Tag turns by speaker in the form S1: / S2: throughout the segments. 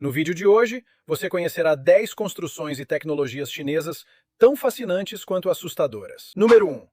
S1: No vídeo de hoje, você conhecerá 10 construções e tecnologias chinesas tão fascinantes quanto assustadoras. Número 1.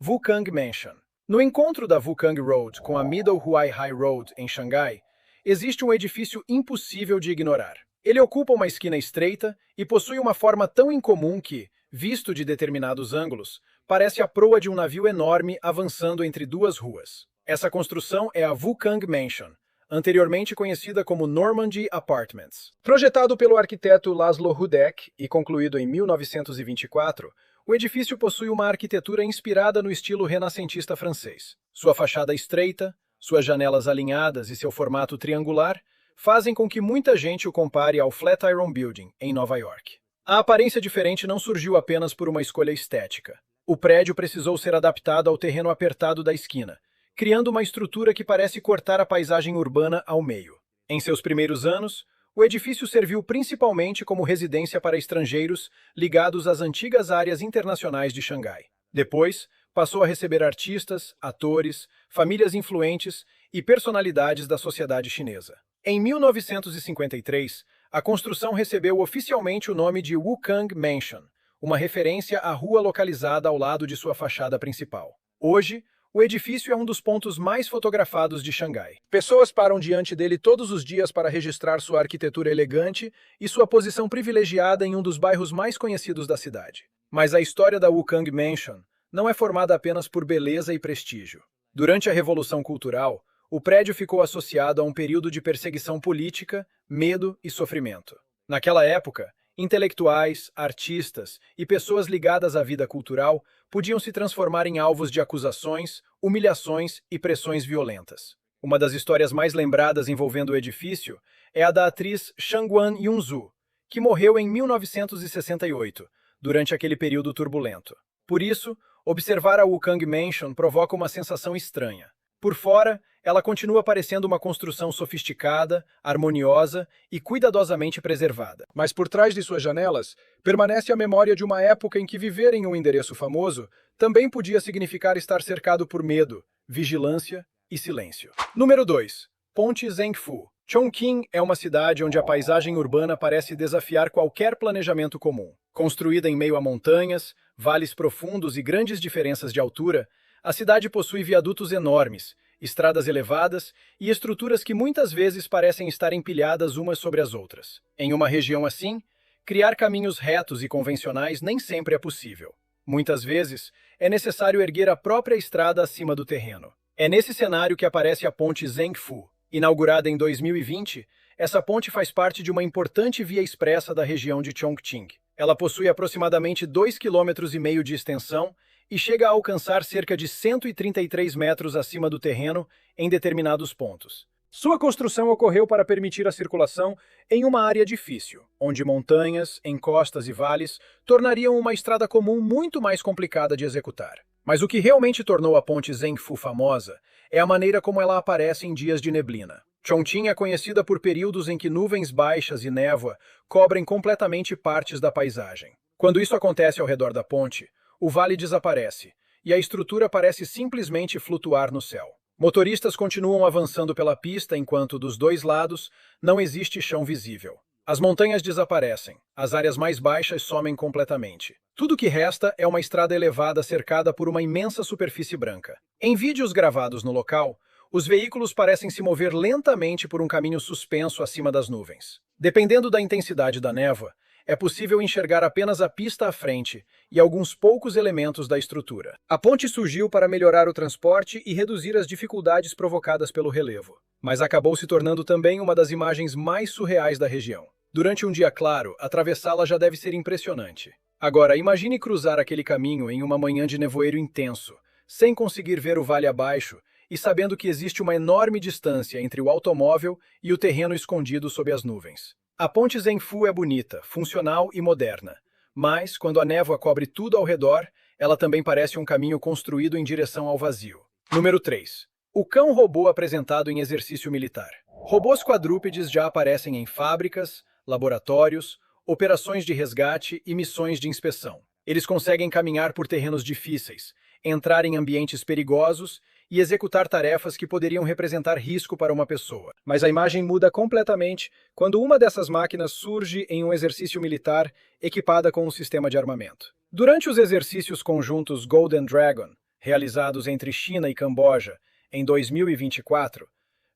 S1: Wukang Mansion. No encontro da Wukang Road com a Middle Huaihai Road, em Xangai, existe um edifício impossível de ignorar. Ele ocupa uma esquina estreita e possui uma forma tão incomum que, visto de determinados ângulos, parece a proa de um navio enorme avançando entre duas ruas. Essa construção é a Wukang Mansion, anteriormente conhecida como Normandy Apartments. Projetado pelo arquiteto Laszlo Hudek e concluído em 1924, o edifício possui uma arquitetura inspirada no estilo renascentista francês. Sua fachada estreita, suas janelas alinhadas e seu formato triangular fazem com que muita gente o compare ao Flatiron Building, em Nova York. A aparência diferente não surgiu apenas por uma escolha estética. O prédio precisou ser adaptado ao terreno apertado da esquina, criando uma estrutura que parece cortar a paisagem urbana ao meio. Em seus primeiros anos, o edifício serviu principalmente como residência para estrangeiros ligados às antigas áreas internacionais de Xangai. Depois, passou a receber artistas, atores, famílias influentes e personalidades da sociedade chinesa. Em 1953, a construção recebeu oficialmente o nome de Wukang Mansion, uma referência à rua localizada ao lado de sua fachada principal. Hoje, o edifício é um dos pontos mais fotografados de Xangai. Pessoas param diante dele todos os dias para registrar sua arquitetura elegante e sua posição privilegiada em um dos bairros mais conhecidos da cidade. Mas a história da Wukang Mansion não é formada apenas por beleza e prestígio. Durante a Revolução Cultural, o prédio ficou associado a um período de perseguição política, medo e sofrimento. Naquela época, intelectuais, artistas e pessoas ligadas à vida cultural podiam se transformar em alvos de acusações, humilhações e pressões violentas. Uma das histórias mais lembradas envolvendo o edifício é a da atriz Shangguan Yunzu, que morreu em 1968, durante aquele período turbulento. Por isso, observar a Wukang Mansion provoca uma sensação estranha. Por fora, ela continua parecendo uma construção sofisticada, harmoniosa e cuidadosamente preservada. Mas por trás de suas janelas, permanece a memória de uma época em que viver em um endereço famoso também podia significar estar cercado por medo, vigilância e silêncio. Número 2. Ponte Zhengfu. Chongqing é uma cidade onde a paisagem urbana parece desafiar qualquer planejamento comum. Construída em meio a montanhas, vales profundos e grandes diferenças de altura, a cidade possui viadutos enormes, estradas elevadas e estruturas que muitas vezes parecem estar empilhadas umas sobre as outras. Em uma região assim, criar caminhos retos e convencionais nem sempre é possível. Muitas vezes, é necessário erguer a própria estrada acima do terreno. É nesse cenário que aparece a ponte Zhengfu. Inaugurada em 2020, essa ponte faz parte de uma importante via expressa da região de Chongqing. Ela possui aproximadamente 2,5 km de extensão e chega a alcançar cerca de 133 metros acima do terreno em determinados pontos. Sua construção ocorreu para permitir a circulação em uma área difícil, onde montanhas, encostas e vales tornariam uma estrada comum muito mais complicada de executar. Mas o que realmente tornou a ponte Zhengfu famosa é a maneira como ela aparece em dias de neblina. Chongqing é conhecida por períodos em que nuvens baixas e névoa cobrem completamente partes da paisagem. Quando isso acontece ao redor da ponte, o vale desaparece e a estrutura parece simplesmente flutuar no céu. Motoristas continuam avançando pela pista enquanto, dos dois lados, não existe chão visível. As montanhas desaparecem, as áreas mais baixas somem completamente. Tudo que resta é uma estrada elevada cercada por uma imensa superfície branca. Em vídeos gravados no local, os veículos parecem se mover lentamente por um caminho suspenso acima das nuvens. Dependendo da intensidade da névoa, é possível enxergar apenas a pista à frente e alguns poucos elementos da estrutura. A ponte surgiu para melhorar o transporte e reduzir as dificuldades provocadas pelo relevo, mas acabou se tornando também uma das imagens mais surreais da região. Durante um dia claro, atravessá-la já deve ser impressionante. Agora, imagine cruzar aquele caminho em uma manhã de nevoeiro intenso, sem conseguir ver o vale abaixo e sabendo que existe uma enorme distância entre o automóvel e o terreno escondido sob as nuvens. A ponte Zhengfu é bonita, funcional e moderna, mas, quando a névoa cobre tudo ao redor, ela também parece um caminho construído em direção ao vazio. Número 3. O cão robô apresentado em exercício militar. Robôs quadrúpedes já aparecem em fábricas, laboratórios, operações de resgate e missões de inspeção. Eles conseguem caminhar por terrenos difíceis, entrar em ambientes perigosos e executar tarefas que poderiam representar risco para uma pessoa. Mas a imagem muda completamente quando uma dessas máquinas surge em um exercício militar equipada com um sistema de armamento. Durante os exercícios conjuntos Golden Dragon, realizados entre China e Camboja em 2024,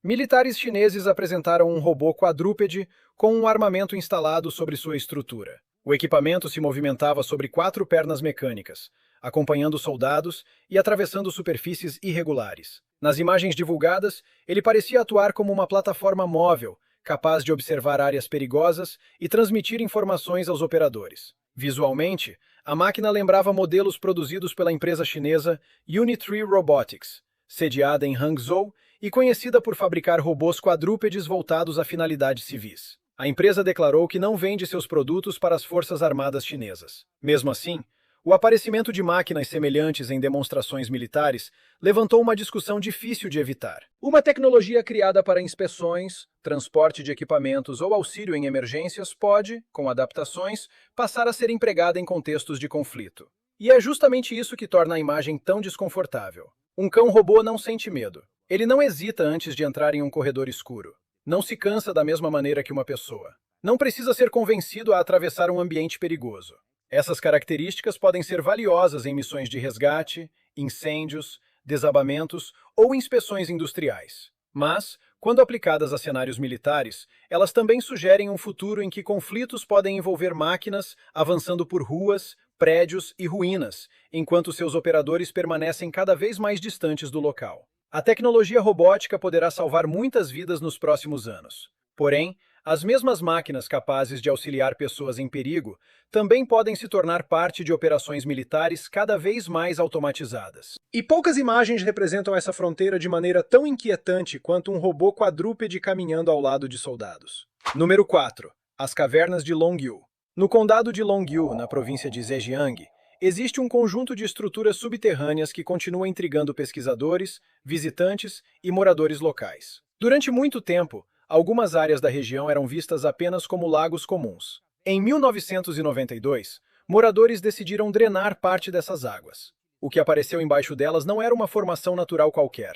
S1: militares chineses apresentaram um robô quadrúpede com um armamento instalado sobre sua estrutura. O equipamento se movimentava sobre 4 pernas mecânicas, acompanhando soldados e atravessando superfícies irregulares. Nas imagens divulgadas, ele parecia atuar como uma plataforma móvel, capaz de observar áreas perigosas e transmitir informações aos operadores. Visualmente, a máquina lembrava modelos produzidos pela empresa chinesa Unitree Robotics, sediada em Hangzhou e conhecida por fabricar robôs quadrúpedes voltados a finalidades civis. A empresa declarou que não vende seus produtos para as Forças Armadas chinesas. Mesmo assim, o aparecimento de máquinas semelhantes em demonstrações militares levantou uma discussão difícil de evitar. Uma tecnologia criada para inspeções, transporte de equipamentos ou auxílio em emergências pode, com adaptações, passar a ser empregada em contextos de conflito. E é justamente isso que torna a imagem tão desconfortável. Um cão-robô não sente medo. Ele não hesita antes de entrar em um corredor escuro. Não se cansa da mesma maneira que uma pessoa. Não precisa ser convencido a atravessar um ambiente perigoso. Essas características podem ser valiosas em missões de resgate, incêndios, desabamentos ou inspeções industriais. Mas, quando aplicadas a cenários militares, elas também sugerem um futuro em que conflitos podem envolver máquinas avançando por ruas, prédios e ruínas, enquanto seus operadores permanecem cada vez mais distantes do local. A tecnologia robótica poderá salvar muitas vidas nos próximos anos. Porém, as mesmas máquinas capazes de auxiliar pessoas em perigo também podem se tornar parte de operações militares cada vez mais automatizadas. E poucas imagens representam essa fronteira de maneira tão inquietante quanto um robô quadrúpede caminhando ao lado de soldados. Número 4. As Cavernas de Longyu. No condado de Longyu, na província de Zhejiang, existe um conjunto de estruturas subterrâneas que continua intrigando pesquisadores, visitantes e moradores locais. Durante muito tempo, algumas áreas da região eram vistas apenas como lagos comuns. Em 1992, moradores decidiram drenar parte dessas águas. O que apareceu embaixo delas não era uma formação natural qualquer.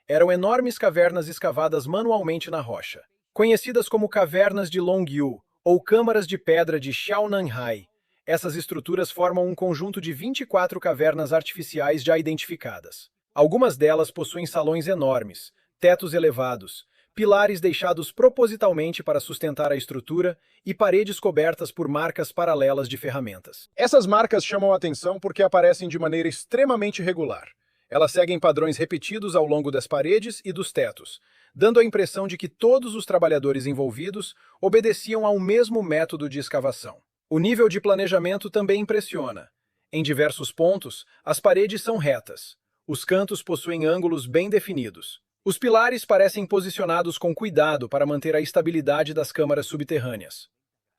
S1: Eram enormes cavernas escavadas manualmente na rocha. Conhecidas como Cavernas de Longyu ou Câmaras de Pedra de Xiaonanhai, essas estruturas formam um conjunto de 24 cavernas artificiais já identificadas. Algumas delas possuem salões enormes, tetos elevados, pilares deixados propositalmente para sustentar a estrutura e paredes cobertas por marcas paralelas de ferramentas. Essas marcas chamam a atenção porque aparecem de maneira extremamente regular. Elas seguem padrões repetidos ao longo das paredes e dos tetos, dando a impressão de que todos os trabalhadores envolvidos obedeciam ao mesmo método de escavação. O nível de planejamento também impressiona. Em diversos pontos, as paredes são retas. Os cantos possuem ângulos bem definidos. Os pilares parecem posicionados com cuidado para manter a estabilidade das câmaras subterrâneas.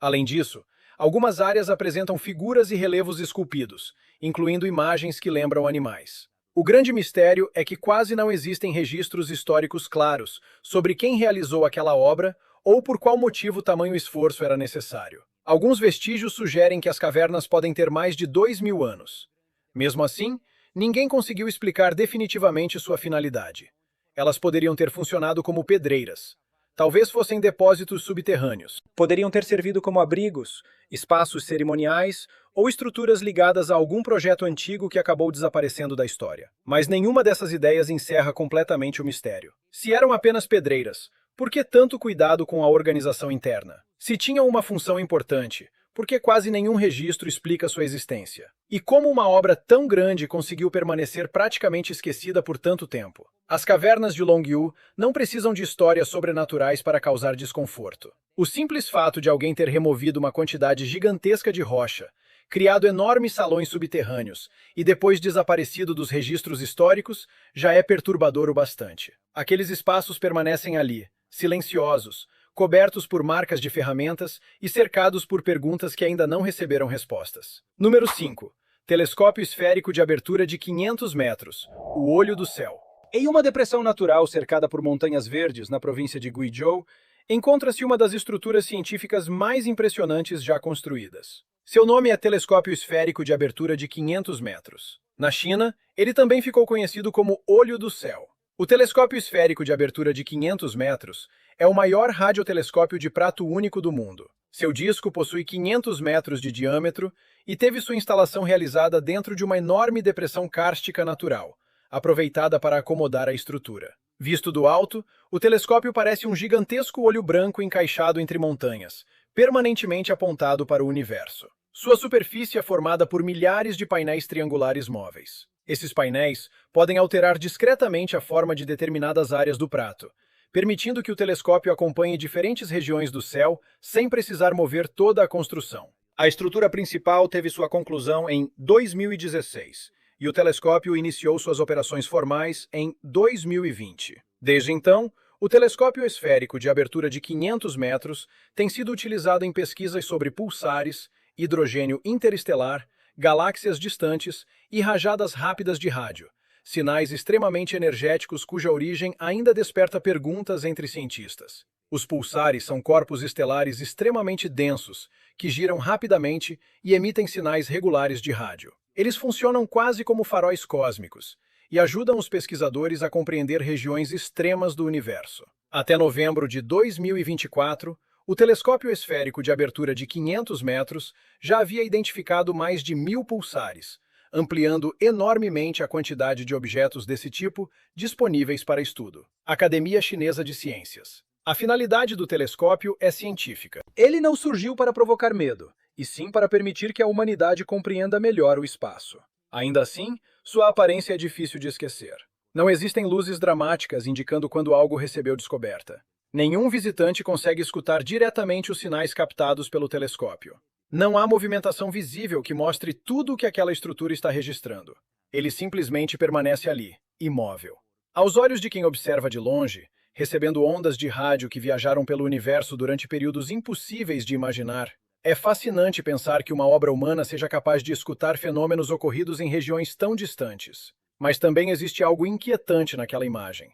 S1: Além disso, algumas áreas apresentam figuras e relevos esculpidos, incluindo imagens que lembram animais. O grande mistério é que quase não existem registros históricos claros sobre quem realizou aquela obra ou por qual motivo tamanho esforço era necessário. Alguns vestígios sugerem que as cavernas podem ter mais de 2000 anos. Mesmo assim, ninguém conseguiu explicar definitivamente sua finalidade. Elas poderiam ter funcionado como pedreiras. Talvez fossem depósitos subterrâneos. Poderiam ter servido como abrigos, espaços cerimoniais ou estruturas ligadas a algum projeto antigo que acabou desaparecendo da história. Mas nenhuma dessas ideias encerra completamente o mistério. Se eram apenas pedreiras, por que tanto cuidado com a organização interna? Se tinham uma função importante, por que quase nenhum registro explica sua existência? E como uma obra tão grande conseguiu permanecer praticamente esquecida por tanto tempo? As cavernas de Longyu não precisam de histórias sobrenaturais para causar desconforto. O simples fato de alguém ter removido uma quantidade gigantesca de rocha, criado enormes salões subterrâneos e depois desaparecido dos registros históricos já é perturbador o bastante. Aqueles espaços permanecem ali, silenciosos, cobertos por marcas de ferramentas e cercados por perguntas que ainda não receberam respostas. Número 5. Telescópio esférico de abertura de 500 metros. O olho do céu. Em uma depressão natural cercada por montanhas verdes na província de Guizhou, encontra-se uma das estruturas científicas mais impressionantes já construídas. Seu nome é Telescópio esférico de abertura de 500 metros. Na China, ele também ficou conhecido como Olho do Céu. O telescópio esférico de abertura de 500 metros é o maior radiotelescópio de prato único do mundo. Seu disco possui 500 metros de diâmetro e teve sua instalação realizada dentro de uma enorme depressão kárstica natural, aproveitada para acomodar a estrutura. Visto do alto, o telescópio parece um gigantesco olho branco encaixado entre montanhas, permanentemente apontado para o universo. Sua superfície é formada por milhares de painéis triangulares móveis. Esses painéis podem alterar discretamente a forma de determinadas áreas do prato, permitindo que o telescópio acompanhe diferentes regiões do céu sem precisar mover toda a construção. A estrutura principal teve sua conclusão em 2016 e o telescópio iniciou suas operações formais em 2020. Desde então, o telescópio esférico de abertura de 500 metros tem sido utilizado em pesquisas sobre pulsares, hidrogênio interestelar, galáxias distantes e rajadas rápidas de rádio, sinais extremamente energéticos cuja origem ainda desperta perguntas entre cientistas. Os pulsares são corpos estelares extremamente densos, que giram rapidamente e emitem sinais regulares de rádio. Eles funcionam quase como faróis cósmicos e ajudam os pesquisadores a compreender regiões extremas do universo. Até novembro de 2024, o telescópio esférico de abertura de 500 metros já havia identificado mais de 1000 pulsares, ampliando enormemente a quantidade de objetos desse tipo disponíveis para estudo. Academia Chinesa de Ciências. A finalidade do telescópio é científica. Ele não surgiu para provocar medo, e sim para permitir que a humanidade compreenda melhor o espaço. Ainda assim, sua aparência é difícil de esquecer. Não existem luzes dramáticas indicando quando algo recebeu descoberta. Nenhum visitante consegue escutar diretamente os sinais captados pelo telescópio. Não há movimentação visível que mostre tudo o que aquela estrutura está registrando. Ele simplesmente permanece ali, imóvel. Aos olhos de quem observa de longe, recebendo ondas de rádio que viajaram pelo universo durante períodos impossíveis de imaginar, é fascinante pensar que uma obra humana seja capaz de escutar fenômenos ocorridos em regiões tão distantes. Mas também existe algo inquietante naquela imagem.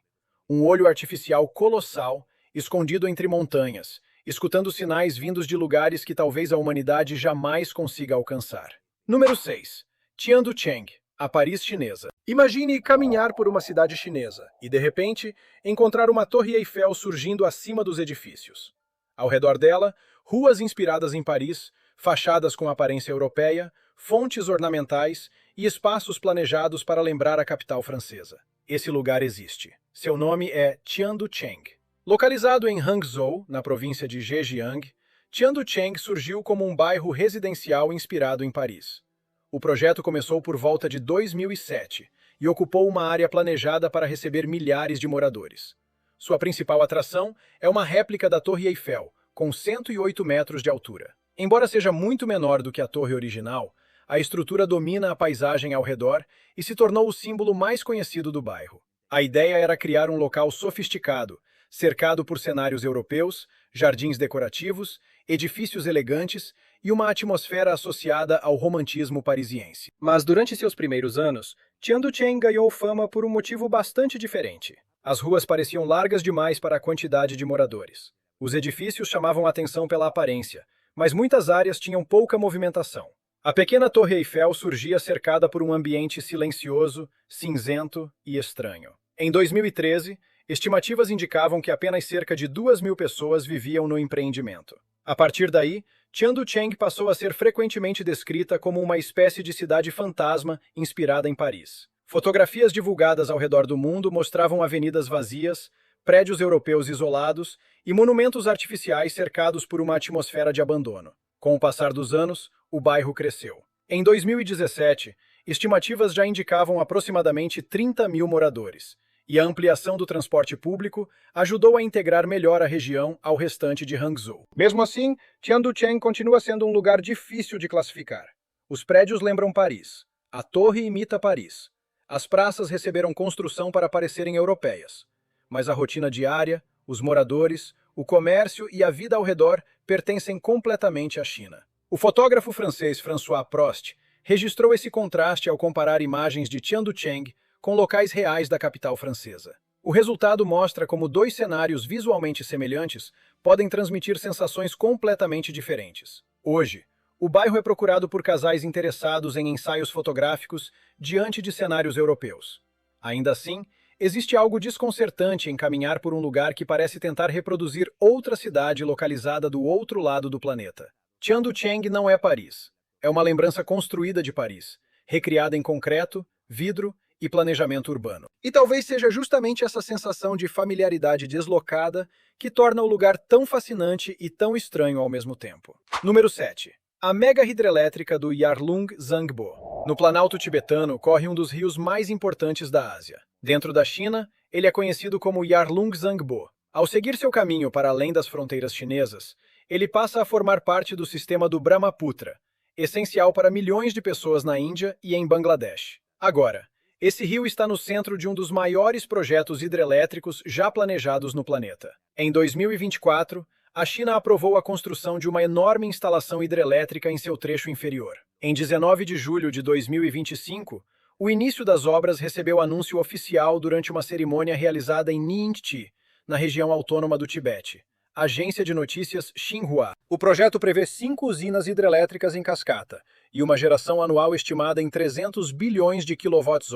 S1: Um olho artificial colossal, escondido entre montanhas, escutando sinais vindos de lugares que talvez a humanidade jamais consiga alcançar. Número 6. Tianducheng, a Paris chinesa. Imagine caminhar por uma cidade chinesa e, de repente, encontrar uma Torre Eiffel surgindo acima dos edifícios. Ao redor dela, ruas inspiradas em Paris, fachadas com aparência europeia, fontes ornamentais e espaços planejados para lembrar a capital francesa. Esse lugar existe. Seu nome é Tianducheng. Localizado em Hangzhou, na província de Zhejiang, Tianducheng surgiu como um bairro residencial inspirado em Paris. O projeto começou por volta de 2007 e ocupou uma área planejada para receber milhares de moradores. Sua principal atração é uma réplica da Torre Eiffel, com 108 metros de altura. Embora seja muito menor do que a torre original, a estrutura domina a paisagem ao redor e se tornou o símbolo mais conhecido do bairro. A ideia era criar um local sofisticado, cercado por cenários europeus, jardins decorativos, edifícios elegantes e uma atmosfera associada ao romantismo parisiense. Mas durante seus primeiros anos, Tianducheng ganhou fama por um motivo bastante diferente. As ruas pareciam largas demais para a quantidade de moradores. Os edifícios chamavam atenção pela aparência, mas muitas áreas tinham pouca movimentação. A pequena Torre Eiffel surgia cercada por um ambiente silencioso, cinzento e estranho. Em 2013, estimativas indicavam que apenas cerca de 2.000 pessoas viviam no empreendimento. A partir daí, Tianducheng passou a ser frequentemente descrita como uma espécie de cidade fantasma inspirada em Paris. Fotografias divulgadas ao redor do mundo mostravam avenidas vazias, prédios europeus isolados e monumentos artificiais cercados por uma atmosfera de abandono. Com o passar dos anos, o bairro cresceu. Em 2017, estimativas já indicavam aproximadamente 30.000 moradores, e a ampliação do transporte público ajudou a integrar melhor a região ao restante de Hangzhou. Mesmo assim, Tianducheng continua sendo um lugar difícil de classificar. Os prédios lembram Paris, a torre imita Paris, as praças receberam construção para parecerem europeias, mas a rotina diária, os moradores, o comércio e a vida ao redor pertencem completamente à China. O fotógrafo francês François Prost registrou esse contraste ao comparar imagens de Tianducheng com locais reais da capital francesa. O resultado mostra como dois cenários visualmente semelhantes podem transmitir sensações completamente diferentes. Hoje, O bairro é procurado por casais interessados em ensaios fotográficos diante de cenários europeus. Ainda assim, existe algo desconcertante em caminhar por um lugar que parece tentar reproduzir outra cidade localizada do outro lado do planeta. Tianducheng não é Paris. É uma lembrança construída de Paris, recriada em concreto, vidro e planejamento urbano. E talvez seja justamente essa sensação de familiaridade deslocada que torna o lugar tão fascinante e tão estranho ao mesmo tempo. Número 7. A mega hidrelétrica do Yarlung Zangbo. No Planalto tibetano corre um dos rios mais importantes da Ásia. Dentro da China, ele é conhecido como Yarlung Zangbo. Ao seguir seu caminho para além das fronteiras chinesas, ele passa a formar parte do sistema do Brahmaputra, essencial para milhões de pessoas na Índia e em Bangladesh. Agora, esse rio está no centro de um dos maiores projetos hidrelétricos já planejados no planeta. Em 2024, a China aprovou a construção de uma enorme instalação hidrelétrica em seu trecho inferior. Em 19 de julho de 2025, o início das obras recebeu anúncio oficial durante uma cerimônia realizada em Ningxi, na região autônoma do Tibete. Agência de notícias Xinhua. O projeto prevê 5 usinas hidrelétricas em cascata e uma geração anual estimada em 300 bilhões de kWh.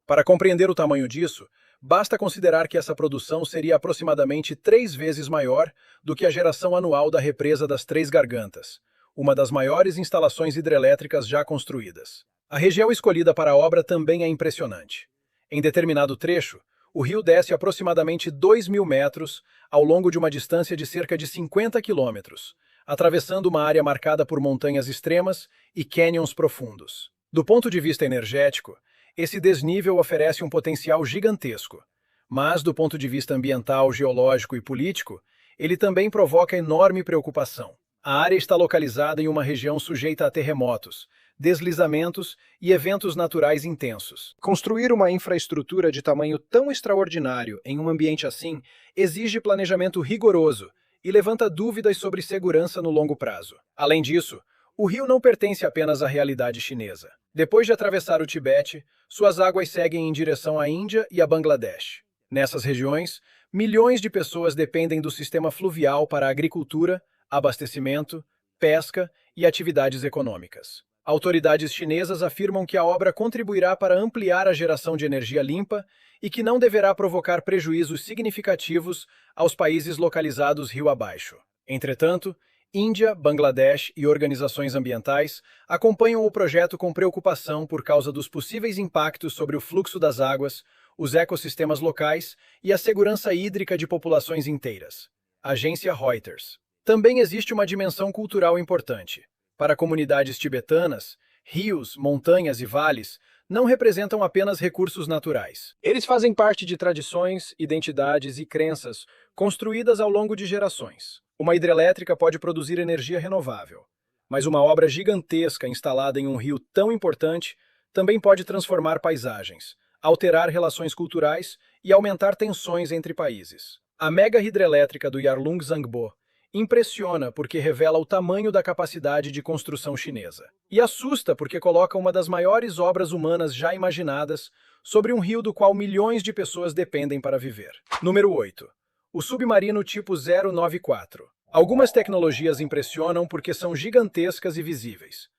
S1: Para compreender o tamanho disso, basta considerar que essa produção seria aproximadamente 3 vezes maior do que a geração anual da represa das Três Gargantas, uma das maiores instalações hidrelétricas já construídas. A região escolhida para a obra também é impressionante. Em determinado trecho, o rio desce aproximadamente 2.000 metros ao longo de uma distância de cerca de 50 quilômetros, atravessando uma área marcada por montanhas extremas e cânions profundos. Do ponto de vista energético, esse desnível oferece um potencial gigantesco, mas do ponto de vista ambiental, geológico e político, ele também provoca enorme preocupação. A área está localizada em uma região sujeita a terremotos, deslizamentos e eventos naturais intensos. Construir uma infraestrutura de tamanho tão extraordinário em um ambiente assim exige planejamento rigoroso e levanta dúvidas sobre segurança no longo prazo. Além disso, o rio não pertence apenas à realidade chinesa. Depois de atravessar o Tibete, suas águas seguem em direção à Índia e a Bangladesh. Nessas regiões, milhões de pessoas dependem do sistema fluvial para a agricultura, abastecimento, pesca e atividades econômicas. Autoridades chinesas afirmam que a obra contribuirá para ampliar a geração de energia limpa e que não deverá provocar prejuízos significativos aos países localizados rio abaixo. Entretanto, Índia, Bangladesh e organizações ambientais acompanham o projeto com preocupação por causa dos possíveis impactos sobre o fluxo das águas, os ecossistemas locais e a segurança hídrica de populações inteiras. Agência Reuters. Também existe uma dimensão cultural importante. Para comunidades tibetanas, rios, montanhas e vales não representam apenas recursos naturais. Eles fazem parte de tradições, identidades e crenças construídas ao longo de gerações. Uma hidrelétrica pode produzir energia renovável, mas uma obra gigantesca instalada em um rio tão importante também pode transformar paisagens, alterar relações culturais e aumentar tensões entre países. A mega hidrelétrica do Yarlung Zangbo impressiona porque revela o tamanho da capacidade de construção chinesa. E assusta porque coloca uma das maiores obras humanas já imaginadas sobre um rio do qual milhões de pessoas dependem para viver. Número 8. O submarino tipo 094. Algumas tecnologias impressionam porque são gigantescas e visíveis.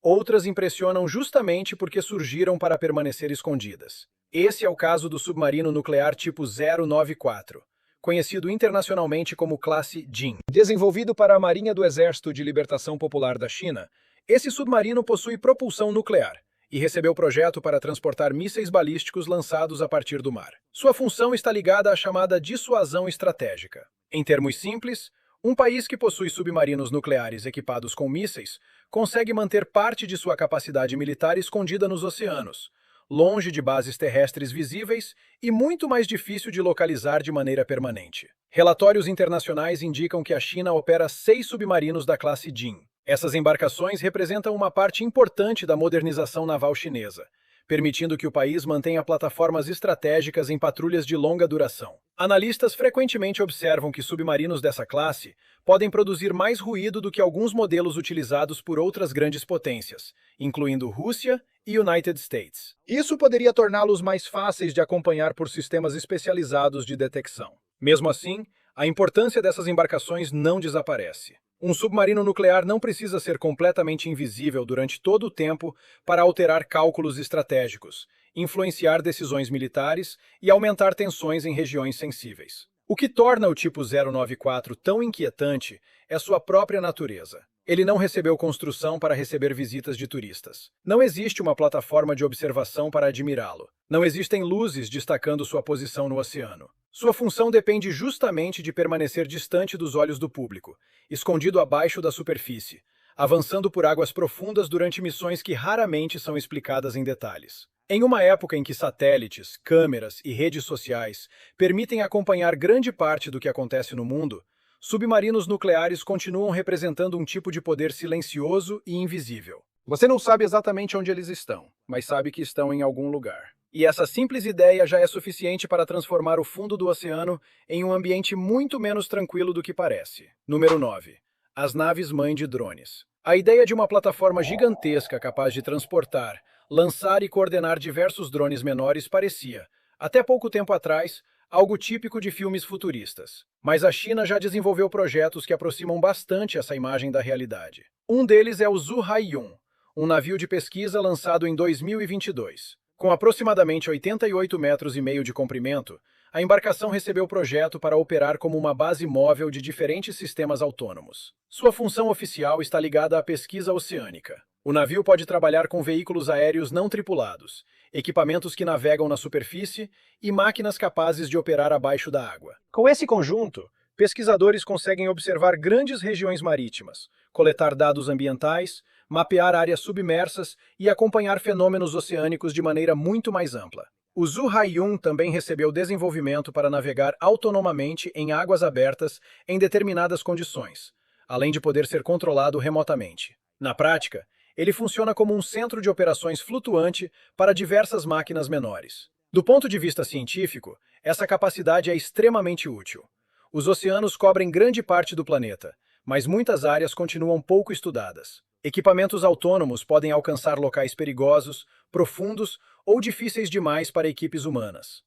S1: Outras impressionam justamente porque surgiram para permanecer escondidas. Esse é o caso do submarino nuclear tipo 094. Conhecido internacionalmente como classe Jin. Desenvolvido para a Marinha do Exército de Libertação Popular da China, esse submarino possui propulsão nuclear e recebeu projeto para transportar mísseis balísticos lançados a partir do mar. Sua função está ligada à chamada dissuasão estratégica. Em termos simples, um país que possui submarinos nucleares equipados com mísseis consegue manter parte de sua capacidade militar escondida nos oceanos, longe de bases terrestres visíveis e muito mais difícil de localizar de maneira permanente. Relatórios internacionais indicam que a China opera 6 submarinos da classe Jin. Essas embarcações representam uma parte importante da modernização naval chinesa, permitindo que o país mantenha plataformas estratégicas em patrulhas de longa duração. Analistas frequentemente observam que submarinos dessa classe podem produzir mais ruído do que alguns modelos utilizados por outras grandes potências, incluindo Rússia e United States. Isso poderia torná-los mais fáceis de acompanhar por sistemas especializados de detecção. Mesmo assim, a importância dessas embarcações não desaparece. Um submarino nuclear não precisa ser completamente invisível durante todo o tempo para alterar cálculos estratégicos, influenciar decisões militares e aumentar tensões em regiões sensíveis. O que torna o tipo 094 tão inquietante é sua própria natureza. Ele não recebeu construção para receber visitas de turistas. Não existe uma plataforma de observação para admirá-lo. Não existem luzes destacando sua posição no oceano. Sua função depende justamente de permanecer distante dos olhos do público, escondido abaixo da superfície, avançando por águas profundas durante missões que raramente são explicadas em detalhes. Em uma época em que satélites, câmeras e redes sociais permitem acompanhar grande parte do que acontece no mundo, submarinos nucleares continuam representando um tipo de poder silencioso e invisível. Você não sabe exatamente onde eles estão, mas sabe que estão em algum lugar. E essa simples ideia já é suficiente para transformar o fundo do oceano em um ambiente muito menos tranquilo do que parece. Número 9. As naves-mãe de drones. A ideia de uma plataforma gigantesca capaz de transportar, lançar e coordenar diversos drones menores parecia, até pouco tempo atrás, algo típico de filmes futuristas. Mas a China já desenvolveu projetos que aproximam bastante essa imagem da realidade. Um deles é o Zhuhai-1, um navio de pesquisa lançado em 2022. Com aproximadamente 88,5 metros de comprimento, a embarcação recebeu o projeto para operar como uma base móvel de diferentes sistemas autônomos. Sua função oficial está ligada à pesquisa oceânica. O navio pode trabalhar com veículos aéreos não tripulados, equipamentos que navegam na superfície e máquinas capazes de operar abaixo da água. Com esse conjunto, pesquisadores conseguem observar grandes regiões marítimas, coletar dados ambientais, mapear áreas submersas e acompanhar fenômenos oceânicos de maneira muito mais ampla. O Zhuhai-1 também recebeu desenvolvimento para navegar autonomamente em águas abertas em determinadas condições, além de poder ser controlado remotamente. Na prática, ele funciona como um centro de operações flutuante para diversas máquinas menores. Do ponto de vista científico, essa capacidade é extremamente útil. Os oceanos cobrem grande parte do planeta, mas muitas áreas continuam pouco estudadas. Equipamentos autônomos podem alcançar locais perigosos, profundos ou difíceis demais para equipes humanas.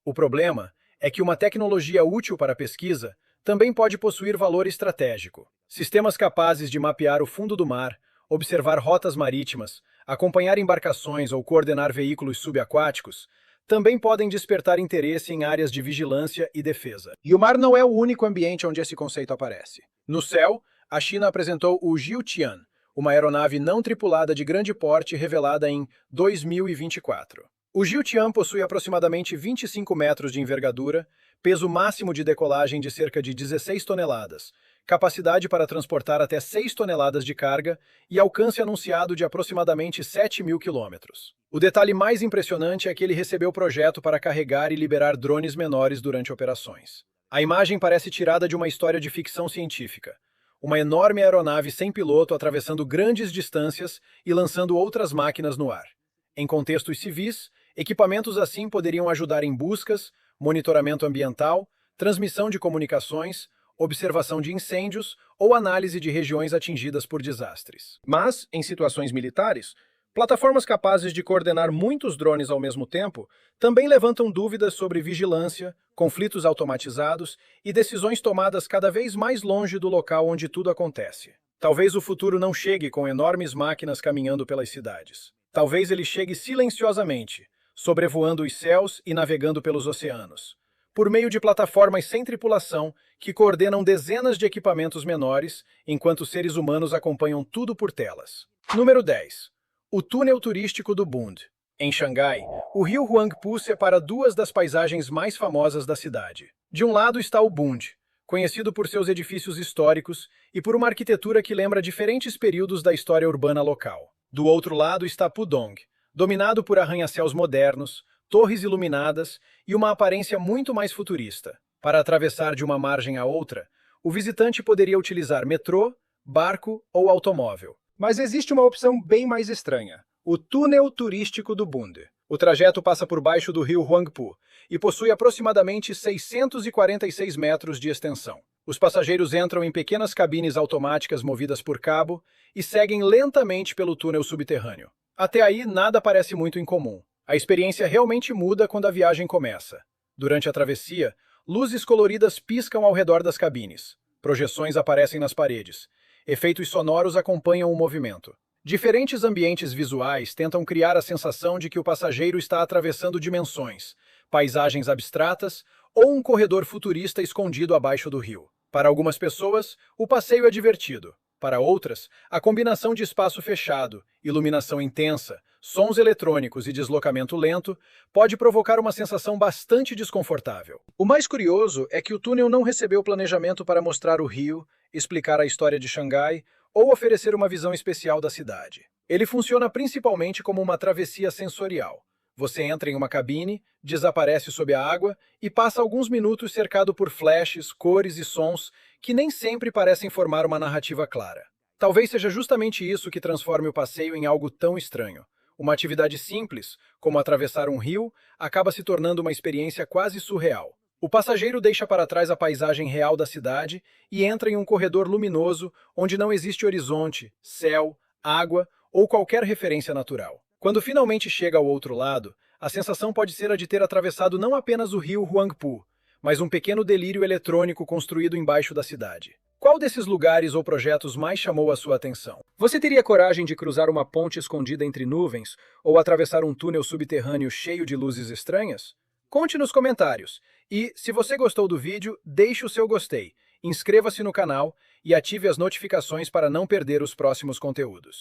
S1: O problema é que uma tecnologia útil para a pesquisa também pode possuir valor estratégico. Sistemas capazes de mapear o fundo do mar, observar rotas marítimas, acompanhar embarcações ou coordenar veículos subaquáticos também podem despertar interesse em áreas de vigilância e defesa. E o mar não é o único ambiente onde esse conceito aparece. No céu, a China apresentou o Jiutian, uma aeronave não tripulada de grande porte revelada em 2024. O Jiutian possui aproximadamente 25 metros de envergadura, peso máximo de decolagem de cerca de 16 toneladas, capacidade para transportar até 6 toneladas de carga e alcance anunciado de aproximadamente 7.000 quilômetros. O detalhe mais impressionante é que ele recebeu projeto para carregar e liberar drones menores durante operações. A imagem parece tirada de uma história de ficção científica. Uma enorme aeronave sem piloto atravessando grandes distâncias e lançando outras máquinas no ar. Em contextos civis, equipamentos assim poderiam ajudar em buscas, monitoramento ambiental, transmissão de comunicações, observação de incêndios ou análise de regiões atingidas por desastres. Mas, em situações militares, plataformas capazes de coordenar muitos drones ao mesmo tempo também levantam dúvidas sobre vigilância, conflitos automatizados e decisões tomadas cada vez mais longe do local onde tudo acontece. Talvez o futuro não chegue com enormes máquinas caminhando pelas cidades. Talvez ele chegue silenciosamente, sobrevoando os céus e navegando pelos oceanos, por meio de plataformas sem tripulação que coordenam dezenas de equipamentos menores, enquanto seres humanos acompanham tudo por telas. Número 10. O túnel turístico do Bund. Em Xangai, o rio Huangpu separa duas das paisagens mais famosas da cidade. De um lado está o Bund, conhecido por seus edifícios históricos e por uma arquitetura que lembra diferentes períodos da história urbana local. Do outro lado está Pudong, dominado por arranha-céus modernos, torres iluminadas e uma aparência muito mais futurista. Para atravessar de uma margem à outra, o visitante poderia utilizar metrô, barco ou automóvel. Mas existe uma opção bem mais estranha: o túnel turístico do Bund. O trajeto passa por baixo do rio Huangpu e possui aproximadamente 646 metros de extensão. Os passageiros entram em pequenas cabines automáticas movidas por cabo e seguem lentamente pelo túnel subterrâneo. Até aí, nada parece muito incomum. A experiência realmente muda quando a viagem começa. Durante a travessia, luzes coloridas piscam ao redor das cabines. Projeções aparecem nas paredes, Efeitos sonoros acompanham o movimento. Diferentes ambientes visuais tentam criar a sensação de que o passageiro está atravessando dimensões, paisagens abstratas ou um corredor futurista escondido abaixo do rio. Para algumas pessoas, o passeio é divertido. Para outras, a combinação de espaço fechado, iluminação intensa, sons eletrônicos e deslocamento lento pode provocar uma sensação bastante desconfortável. O mais curioso é que o túnel não recebeu planejamento para mostrar o rio, explicar a história de Xangai ou oferecer uma visão especial da cidade. Ele funciona principalmente como uma travessia sensorial. Você entra em uma cabine, desaparece sob a água e passa alguns minutos cercado por flashes, cores e sons que nem sempre parecem formar uma narrativa clara. Talvez seja justamente isso que transforme o passeio em algo tão estranho. Uma atividade simples, como atravessar um rio, acaba se tornando uma experiência quase surreal. O passageiro deixa para trás a paisagem real da cidade e entra em um corredor luminoso onde não existe horizonte, céu, água ou qualquer referência natural. Quando finalmente chega ao outro lado, a sensação pode ser a de ter atravessado não apenas o rio Huangpu, mas um pequeno delírio eletrônico construído embaixo da cidade. Qual desses lugares ou projetos mais chamou a sua atenção? Você teria coragem de cruzar uma ponte escondida entre nuvens ou atravessar um túnel subterrâneo cheio de luzes estranhas? Conte nos comentários. E, se você gostou do vídeo, deixe o seu gostei, inscreva-se no canal e ative as notificações para não perder os próximos conteúdos.